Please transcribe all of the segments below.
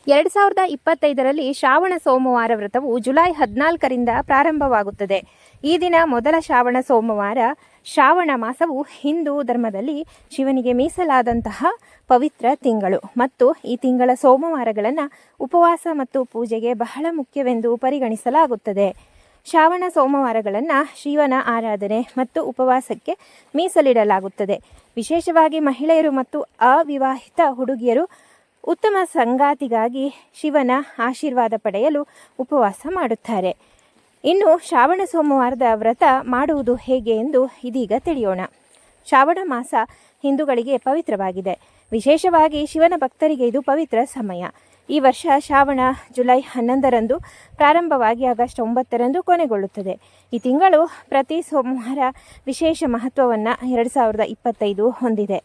2025ರಲ್ಲಿ ಶ್ರಾವಣ ಸೋಮವಾರ ವ್ರತವು ಜುಲೈ 14ರಿಂದ ಪ್ರಾರಂಭವಾಗುತ್ತದೆ. ಈ ದಿನ ಮೊದಲ ಶ್ರಾವಣ ಸೋಮವಾರ. ಶ್ರಾವಣ ಮಾಸವು ಹಿಂದೂ ಧರ್ಮದಲ್ಲಿ ಶಿವನಿಗೆ ಮೀಸಲಾದಂತಹ ಪವಿತ್ರ ತಿಂಗಳು ಮತ್ತು ಈ ತಿಂಗಳ ಸೋಮವಾರಗಳನ್ನು ಉಪವಾಸ ಮತ್ತು ಪೂಜೆಗೆ ಬಹಳ ಮುಖ್ಯವೆಂದು ಪರಿಗಣಿಸಲಾಗುತ್ತದೆ. ಶ್ರಾವಣ ಸೋಮವಾರಗಳನ್ನು ಶಿವನ ಆರಾಧನೆ ಮತ್ತು ಉಪವಾಸಕ್ಕೆ ಮೀಸಲಿಡಲಾಗುತ್ತದೆ. ವಿಶೇಷವಾಗಿ ಮಹಿಳೆಯರು ಮತ್ತು ಅವಿವಾಹಿತ ಹುಡುಗಿಯರು ಉತ್ತಮ ಸಂಗಾತಿಗಾಗಿ ಶಿವನ ಆಶೀರ್ವಾದ ಪಡೆಯಲು ಉಪವಾಸ ಮಾಡುತ್ತಾರೆ. ಇನ್ನು ಶ್ರಾವಣ ಸೋಮವಾರದ ವ್ರತ ಮಾಡುವುದು ಹೇಗೆ ಎಂದು ಇದೀಗ ತಿಳಿಯೋಣ. ಶ್ರಾವಣ ಮಾಸ ಹಿಂದೂಗಳಿಗೆ ಪವಿತ್ರವಾಗಿದೆ. ವಿಶೇಷವಾಗಿ ಶಿವನ ಭಕ್ತರಿಗೆ ಇದು ಪವಿತ್ರ ಸಮಯ. ಈ ವರ್ಷ ಶ್ರಾವಣ ಜುಲೈ 11ರಂದು ಪ್ರಾರಂಭವಾಗಿ ಆಗಸ್ಟ್ 9ರಂದು ಕೊನೆಗೊಳ್ಳುತ್ತದೆ. ಈ ತಿಂಗಳು ಪ್ರತಿ ಸೋಮವಾರ ವಿಶೇಷ ಮಹತ್ವವನ್ನು 2025 ಹೊಂದಿದೆ.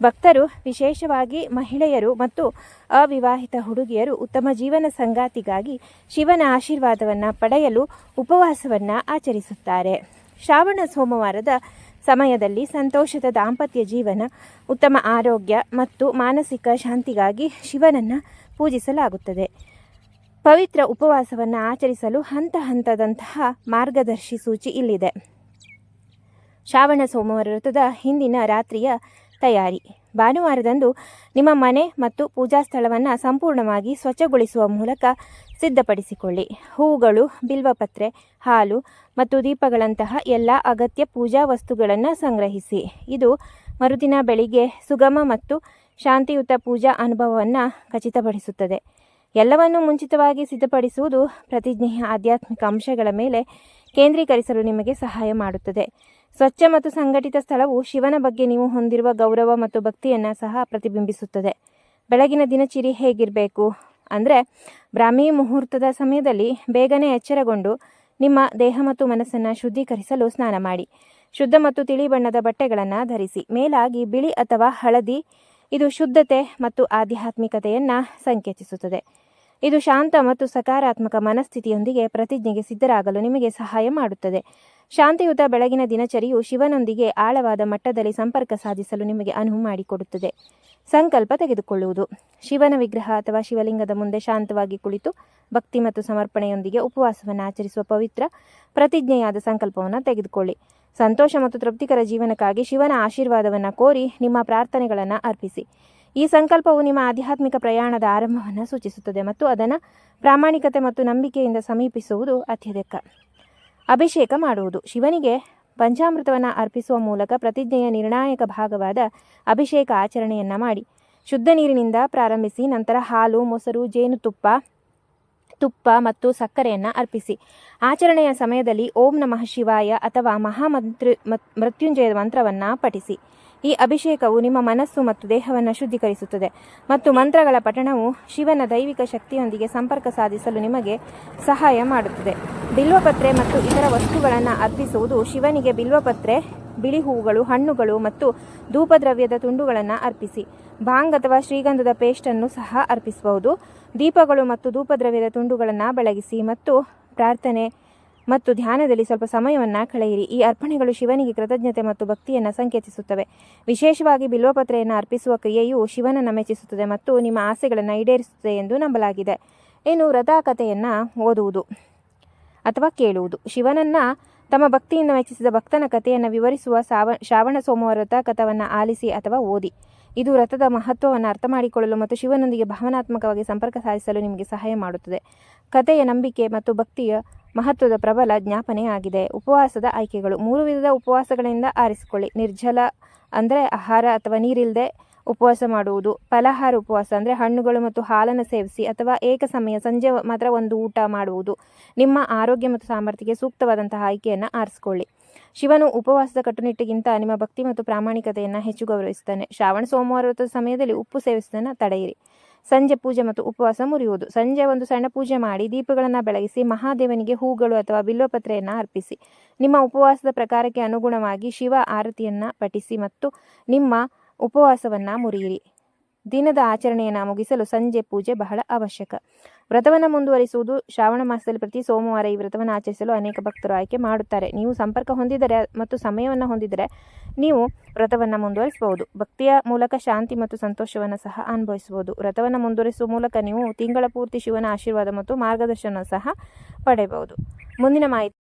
ಭಕ್ತರು, ವಿಶೇಷವಾಗಿ ಮಹಿಳೆಯರು ಮತ್ತು ಅವಿವಾಹಿತ ಹುಡುಗಿಯರು ಉತ್ತಮ ಜೀವನ ಸಂಗಾತಿಗಾಗಿ ಶಿವನ ಆಶೀರ್ವಾದವನ್ನು ಪಡೆಯಲು ಉಪವಾಸವನ್ನು ಆಚರಿಸುತ್ತಾರೆ. ಶ್ರಾವಣ ಸೋಮವಾರದ ಸಮಯದಲ್ಲಿ ಸಂತೋಷದ ದಾಂಪತ್ಯ ಜೀವನ, ಉತ್ತಮ ಆರೋಗ್ಯ ಮತ್ತು ಮಾನಸಿಕ ಶಾಂತಿಗಾಗಿ ಶಿವನನ್ನು ಪೂಜಿಸಲಾಗುತ್ತದೆ. ಪವಿತ್ರ ಉಪವಾಸವನ್ನು ಆಚರಿಸಲು ಹಂತದಂತಹ ಮಾರ್ಗದರ್ಶಿ ಸೂಚಿ ಇಲ್ಲಿದೆ. ಶ್ರಾವಣ ಸೋಮವಾರ ವ್ರತದ ಹಿಂದಿನ ರಾತ್ರಿಯ ತಯಾರಿ. ಭಾನುವಾರದಂದು ನಿಮ್ಮ ಮನೆ ಮತ್ತು ಪೂಜಾ ಸ್ಥಳವನ್ನು ಸಂಪೂರ್ಣವಾಗಿ ಸ್ವಚ್ಛಗೊಳಿಸುವ ಮೂಲಕ ಸಿದ್ಧಪಡಿಸಿಕೊಳ್ಳಿ. ಹೂಗಳು, ಬಿಲ್ವಪತ್ರೆ, ಹಾಲು ಮತ್ತು ದೀಪಗಳಂತಹ ಎಲ್ಲ ಅಗತ್ಯ ಪೂಜಾ ವಸ್ತುಗಳನ್ನು ಸಂಗ್ರಹಿಸಿ. ಇದು ಮರುದಿನ ಬೆಳಿಗ್ಗೆ ಸುಗಮ ಮತ್ತು ಶಾಂತಿಯುತ ಪೂಜಾ ಅನುಭವವನ್ನು ಖಚಿತಪಡಿಸುತ್ತದೆ. ಎಲ್ಲವನ್ನೂ ಮುಂಚಿತವಾಗಿ ಸಿದ್ಧಪಡಿಸುವುದು ಪ್ರತಿಜ್ಞೆಯ ಆಧ್ಯಾತ್ಮಿಕ ಅಂಶಗಳ ಮೇಲೆ ಕೇಂದ್ರೀಕರಿಸಲು ನಿಮಗೆ ಸಹಾಯ ಮಾಡುತ್ತದೆ. ಸ್ವಚ್ಛ ಮತ್ತು ಸಂಘಟಿತ ಸ್ಥಳವು ಶಿವನ ಬಗ್ಗೆ ನೀವು ಹೊಂದಿರುವ ಗೌರವ ಮತ್ತು ಭಕ್ತಿಯನ್ನು ಸಹ ಪ್ರತಿಬಿಂಬಿಸುತ್ತದೆ. ಬೆಳಗಿನ ದಿನಚರಿ ಹೇಗಿರಬೇಕು ಅಂದರೆ, ಬ್ರಾಹ್ಮಿ ಮುಹೂರ್ತದ ಸಮಯದಲ್ಲಿ ಬೇಗನೆ ಎಚ್ಚರಗೊಂಡು ನಿಮ್ಮ ದೇಹ ಮತ್ತು ಮನಸ್ಸನ್ನು ಶುದ್ಧೀಕರಿಸಲು ಸ್ನಾನ ಮಾಡಿ. ಶುದ್ಧ ಮತ್ತು ತಿಳಿ ಬಣ್ಣದ ಬಟ್ಟೆಗಳನ್ನು ಧರಿಸಿ. ಮೇಲಾಗಿ ಬಿಳಿ ಅಥವಾ ಹಳದಿ. ಇದು ಶುದ್ಧತೆ ಮತ್ತು ಆಧ್ಯಾತ್ಮಿಕತೆಯನ್ನು ಸಂಕೇತಿಸುತ್ತದೆ. ಇದು ಶಾಂತ ಮತ್ತು ಸಕಾರಾತ್ಮಕ ಮನಸ್ಥಿತಿಯೊಂದಿಗೆ ಪ್ರತಿಜ್ಞೆಗೆ ಸಿದ್ಧರಾಗಲು ನಿಮಗೆ ಸಹಾಯ ಮಾಡುತ್ತದೆ. ಶಾಂತಿಯುತ ಬೆಳಗಿನ ದಿನಚರಿಯು ಶಿವನೊಂದಿಗೆ ಆಳವಾದ ಮಟ್ಟದಲ್ಲಿ ಸಂಪರ್ಕ ಸಾಧಿಸಲು ನಿಮಗೆ ಅನುವು ಮಾಡಿಕೊಡುತ್ತದೆ. ಸಂಕಲ್ಪ ತೆಗೆದುಕೊಳ್ಳುವುದು. ಶಿವನ ವಿಗ್ರಹ ಅಥವಾ ಶಿವಲಿಂಗದ ಮುಂದೆ ಶಾಂತವಾಗಿ ಕುಳಿತು ಭಕ್ತಿ ಮತ್ತು ಸಮರ್ಪಣೆಯೊಂದಿಗೆ ಉಪವಾಸವನ್ನು ಆಚರಿಸುವ ಪವಿತ್ರ ಪ್ರತಿಜ್ಞೆಯಾದ ಸಂಕಲ್ಪವನ್ನು ತೆಗೆದುಕೊಳ್ಳಿ. ಸಂತೋಷ ಮತ್ತು ತೃಪ್ತಿಕರ ಜೀವನಕ್ಕಾಗಿ ಶಿವನ ಆಶೀರ್ವಾದವನ್ನು ಕೋರಿ ನಿಮ್ಮ ಪ್ರಾರ್ಥನೆಗಳನ್ನು ಅರ್ಪಿಸಿ. ಈ ಸಂಕಲ್ಪವು ನಿಮ್ಮ ಆಧ್ಯಾತ್ಮಿಕ ಪ್ರಯಾಣದ ಆರಂಭವನ್ನು ಸೂಚಿಸುತ್ತದೆ ಮತ್ತು ಅದನ್ನು ಪ್ರಾಮಾಣಿಕತೆ ಮತ್ತು ನಂಬಿಕೆಯಿಂದ ಸಮೀಪಿಸುವುದು ಅತ್ಯಧಿಕ. ಅಭಿಷೇಕ ಮಾಡುವುದು. ಶಿವನಿಗೆ ಪಂಚಾಮೃತವನ್ನು ಅರ್ಪಿಸುವ ಮೂಲಕ ಪ್ರತಿಜ್ಞೆಯ ನಿರ್ಣಾಯಕ ಭಾಗವಾದ ಅಭಿಷೇಕ ಆಚರಣೆಯನ್ನು ಮಾಡಿ. ಶುದ್ಧ ನೀರಿನಿಂದ ಪ್ರಾರಂಭಿಸಿ, ನಂತರ ಹಾಲು, ಮೊಸರು, ಜೇನುತುಪ್ಪ, ತುಪ್ಪ ಮತ್ತು ಸಕ್ಕರೆಯನ್ನು ಅರ್ಪಿಸಿ. ಆಚರಣೆಯ ಸಮಯದಲ್ಲಿ ಓಂ ನಮಃ ಶಿವಾಯ ಅಥವಾ ಮೃತ್ಯುಂಜಯ ಮಂತ್ರವನ್ನು ಪಠಿಸಿ. ಈ ಅಭಿಷೇಕವು ನಿಮ್ಮ ಮನಸ್ಸು ಮತ್ತು ದೇಹವನ್ನು ಶುದ್ಧೀಕರಿಸುತ್ತದೆ ಮತ್ತು ಮಂತ್ರಗಳ ಪಠಣವು ಶಿವನ ದೈವಿಕ ಶಕ್ತಿಯೊಂದಿಗೆ ಸಂಪರ್ಕ ಸಾಧಿಸಲು ನಿಮಗೆ ಸಹಾಯ ಮಾಡುತ್ತದೆ. ಬಿಲ್ವಪತ್ರೆ ಮತ್ತು ಇತರ ವಸ್ತುಗಳನ್ನು ಅರ್ಪಿಸುವುದು. ಶಿವನಿಗೆ ಬಿಲ್ವಪತ್ರೆ, ಬಿಳಿ ಹೂವುಗಳು, ಹಣ್ಣುಗಳು ಮತ್ತು ಧೂಪದ್ರವ್ಯದ ತುಂಡುಗಳನ್ನು ಅರ್ಪಿಸಿ. ಭಾಂಗ್ ಅಥವಾ ಶ್ರೀಗಂಧದ ಪೇಸ್ಟನ್ನು ಸಹ ಅರ್ಪಿಸಬಹುದು. ದೀಪಗಳು ಮತ್ತು ಧೂಪದ್ರವ್ಯದ ತುಂಡುಗಳನ್ನು ಬೆಳಗಿಸಿ ಮತ್ತು ಪ್ರಾರ್ಥನೆ ಮತ್ತು ಧ್ಯಾನದಲ್ಲಿ ಸ್ವಲ್ಪ ಸಮಯವನ್ನು ಕಳೆಯಿರಿ. ಈ ಅರ್ಪಣೆಗಳು ಶಿವನಿಗೆ ಕೃತಜ್ಞತೆ ಮತ್ತು ಭಕ್ತಿಯನ್ನು ಸಂಕೇತಿಸುತ್ತವೆ. ವಿಶೇಷವಾಗಿ ಬಿಲ್ವಪತ್ರೆಯನ್ನು ಅರ್ಪಿಸುವ ಕ್ರಿಯೆಯು ಶಿವನನ್ನು ಮೆಚ್ಚಿಸುತ್ತದೆ ಮತ್ತು ನಿಮ್ಮ ಆಸೆಗಳನ್ನು ಈಡೇರಿಸುತ್ತದೆ ಎಂದು ನಂಬಲಾಗಿದೆ. ಇನ್ನು ವ್ರತ ಕಥೆಯನ್ನು ಓದುವುದು ಅಥವಾ ಕೇಳುವುದು. ಶಿವನನ್ನು ತಮ್ಮ ಭಕ್ತಿಯಿಂದ ಮೆಚ್ಚಿಸಿದ ಭಕ್ತನ ಕಥೆಯನ್ನು ವಿವರಿಸುವ ಶ್ರಾವಣ ಸೋಮವಾರ ವ್ರತ ಕಥವನ್ನು ಆಲಿಸಿ ಅಥವಾ ಓದಿ. ಇದು ವ್ರತದ ಮಹತ್ವವನ್ನು ಅರ್ಥ ಮಾಡಿಕೊಳ್ಳಲು ಮತ್ತು ಶಿವನೊಂದಿಗೆ ಭಾವನಾತ್ಮಕವಾಗಿ ಸಂಪರ್ಕ ಸಾಧಿಸಲು ನಿಮಗೆ ಸಹಾಯ ಮಾಡುತ್ತದೆ. ಕಥೆಯ ನಂಬಿಕೆ ಮತ್ತು ಭಕ್ತಿಯ ಮಹತ್ವದ ಪ್ರಬಲ ಜ್ಞಾಪನೆಯಾಗಿದೆ. ಉಪವಾಸದ ಆಯ್ಕೆಗಳು. 3 ವಿಧದ ಉಪವಾಸಗಳಿಂದ ಆರಿಸಿಕೊಳ್ಳಿ. ನಿರ್ಜಲ ಅಂದರೆ ಆಹಾರ ಅಥವಾ ನೀರಿಲ್ಲದೆ ಉಪವಾಸ ಮಾಡುವುದು. ಫಲಾಹಾರ ಉಪವಾಸ ಅಂದರೆ ಹಣ್ಣುಗಳು ಮತ್ತು ಹಾಲನ್ನು ಸೇವಿಸಿ ಅಥವಾ ಏಕ ಸಮಯ ಸಂಜೆ ಮಾತ್ರ ಒಂದು ಊಟ ಮಾಡುವುದು. ನಿಮ್ಮ ಆರೋಗ್ಯ ಮತ್ತು ಸಾಮರ್ಥ್ಯಕ್ಕೆ ಸೂಕ್ತವಾದಂತಹ ಆಯ್ಕೆಯನ್ನು ಆರಿಸಿಕೊಳ್ಳಿ. ಶಿವನು ಉಪವಾಸದ ಕಟ್ಟುನಿಟ್ಟಿಗಿಂತ ನಿಮ್ಮ ಭಕ್ತಿ ಮತ್ತು ಪ್ರಾಮಾಣಿಕತೆಯನ್ನು ಹೆಚ್ಚು ಗೌರವಿಸುತ್ತಾನೆ. ಶ್ರಾವಣ ಸೋಮವಾರ ವ್ರತದ ಸಮಯದಲ್ಲಿ ಉಪ್ಪು ಸೇವಿಸುವುದನ್ನು ತಡೆಯಿರಿ. ಸಂಜೆ ಪೂಜೆ ಮತ್ತು ಉಪವಾಸ ಮುರಿಯುವುದು. ಸಂಜೆ ಒಂದು ಸಣ್ಣ ಪೂಜೆ ಮಾಡಿ ದೀಪಗಳನ್ನು ಬೆಳಗಿಸಿ ಮಹಾದೇವನಿಗೆ ಹೂಗಳು ಅಥವಾ ಬಿಲ್ವಪತ್ರೆಯನ್ನು ಅರ್ಪಿಸಿ. ನಿಮ್ಮ ಉಪವಾಸದ ಪ್ರಕಾರಕ್ಕೆ ಅನುಗುಣವಾಗಿ ಶಿವ ಆರತಿಯನ್ನು ಪಠಿಸಿ ಮತ್ತು ನಿಮ್ಮ ಉಪವಾಸವನ್ನು ಮುರಿಯಿರಿ. ದಿನದ ಆಚರಣೆಯನ್ನು ಮುಗಿಸಲು ಸಂಜೆ ಪೂಜೆ ಬಹಳ ಅವಶ್ಯಕ. ವ್ರತವನ್ನು ಮುಂದುವರಿಸುವುದು. ಶ್ರಾವಣ ಮಾಸದಲ್ಲಿ ಪ್ರತಿ ಸೋಮವಾರ ಈ ವ್ರತವನ್ನು ಆಚರಿಸಲು ಅನೇಕ ಭಕ್ತರು ಆಯ್ಕೆ ಮಾಡುತ್ತಾರೆ. ನೀವು ಸಂಪರ್ಕ ಹೊಂದಿದರೆ ಮತ್ತು ಸಮಯವನ್ನು ಹೊಂದಿದರೆ ನೀವು ವ್ರತವನ್ನು ಮುಂದುವರಿಸಬಹುದು. ಭಕ್ತಿಯ ಮೂಲಕ ಶಾಂತಿ ಮತ್ತು ಸಂತೋಷವನ್ನು ಸಹ ಅನುಭವಿಸಬಹುದು. ವ್ರತವನ್ನು ಮುಂದುವರಿಸುವ ಮೂಲಕ ನೀವು ತಿಂಗಳ ಪೂರ್ತಿ ಶಿವನ ಆಶೀರ್ವಾದ ಮತ್ತು ಮಾರ್ಗದರ್ಶನ ಸಹ ಪಡೆಯಬಹುದು. ಮುಂದಿನ ಮಾಹಿತಿ